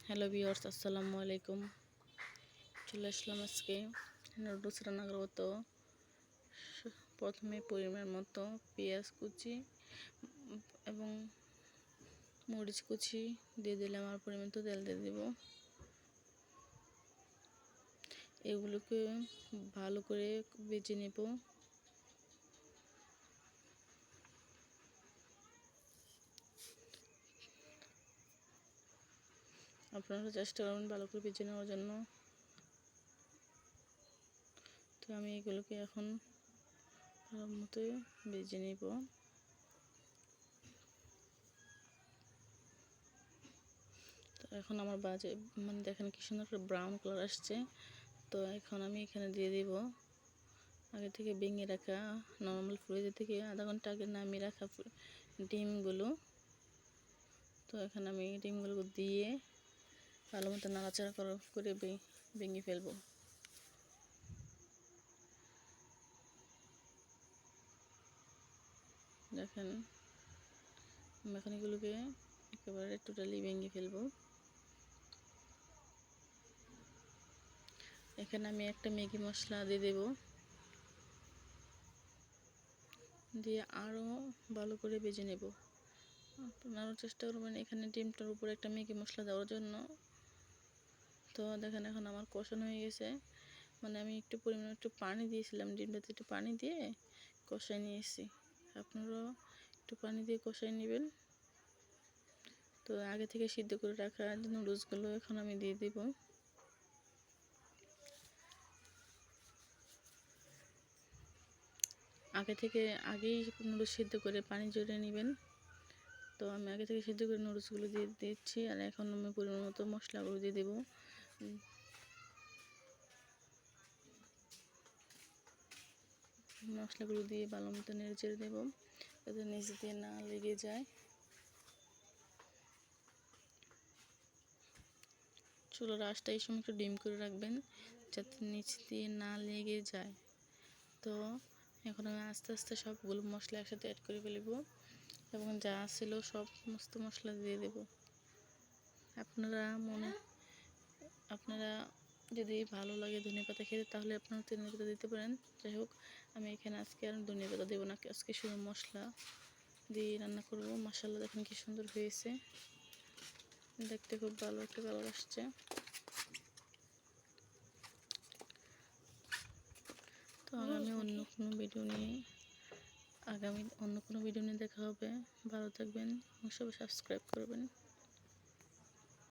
Hello viewers, আসসালামু আলাইকুম। চলে আসলাম আজকে নুডলস রান্না করবো। তো প্রথমে পরিমাণ মতো পেঁয়াজ কুচি এবং মরিচ কুচি দিয়ে দিলাম, আর পরিমাণ মতো তেল দিয়ে দেব। এগুলোকে ভালো করে ভেজে নেব। আপনারা চেষ্টা করবেন ভালো করে ভেজে নেওয়ার জন্য। তো আমি এগুলোকে এখন ভালো মতো ভেজে নেব। তো এখন আমার দেখেন কি সুন্দর করে ব্রাউন কালার আসছে। তো এখন আমি এখানে দিয়ে দিব আগে থেকে ভেঙে রাখা নর্মাল ফ্রিজ থেকে আধা ঘন্টা আগে নামিয়ে রাখা ডিমগুলো। তো এখানে আমি ডিমগুলো দিয়ে ভালো মতো নাড়াচাড়া করে ভেঙে ফেলবো। দেখেন আমি এখন এগুলোকে একেবারে টোটালি ভেঙে ফেলবো। এখানে আমি একটা ম্যাগি মশলা দিয়ে দেব, দিয়ে আরও ভালো করে ভেজে নেব। আপনারাও চেষ্টা করবেন এখানে ডিমটার উপরে একটা ম্যাগি মশলা দেওয়ার জন্য। তো দেখেন এখন আমার কষানো হয়ে গেছে। আমি একটু পরিমাণে একটু পানি দিয়েছিলাম, ডিমটাতে একটু পানি দিয়ে কষাই নিয়েছি। আপনারাও একটু পানি দিয়ে কষাই নেবেন। তো আগে থেকে সিদ্ধ করে রাখা নুডলসগুলো এখন আমি দিয়ে দিব। আগেই নুডলস সিদ্ধ করে পানি ঝরিয়ে নেবেন। তো আমি আগে থেকে সিদ্ধ করে নুডলসগুলো দিয়ে দিচ্ছি, আর এখন আমি পরিমাণ মতো মশলাগুলো দিয়ে দেবো। মশলাগুলো দিয়ে ভালো মতো নেড়ে চেড়ে দেবো যাতে নিচ দিয়ে না লেগে যায়। চুলোর আঁচটা এই সময় একটু ডিম করে রাখবেন যাতে নিচ দিয়ে না লেগে যায়। তো এখন আমি আস্তে আস্তে সবগুলো মশলা একসাথে অ্যাড করে ফেলব এবং যা ছিল সমস্ত মশলা দিয়ে দেব। আপনারা যদি ভালো লাগে ধনেপাতা খেতে তাহলে আপনারা ধনেপাতা দিতে পারেন। যাই হোক, আমি এখানে আজকে আর ধনেপাতা দেবো না, আজকে শুধু মশলা দিয়ে রান্না করব। মাশাআল্লাহ, দেখেন কি সুন্দর হয়েছে, দেখতে খুব ভালো একটা কালার আসছে। তো আমি অন্য কোনো ভিডিও নিয়ে দেখা হবে। ভালো থাকবেন এবং সবাই সাবস্ক্রাইব করবেন।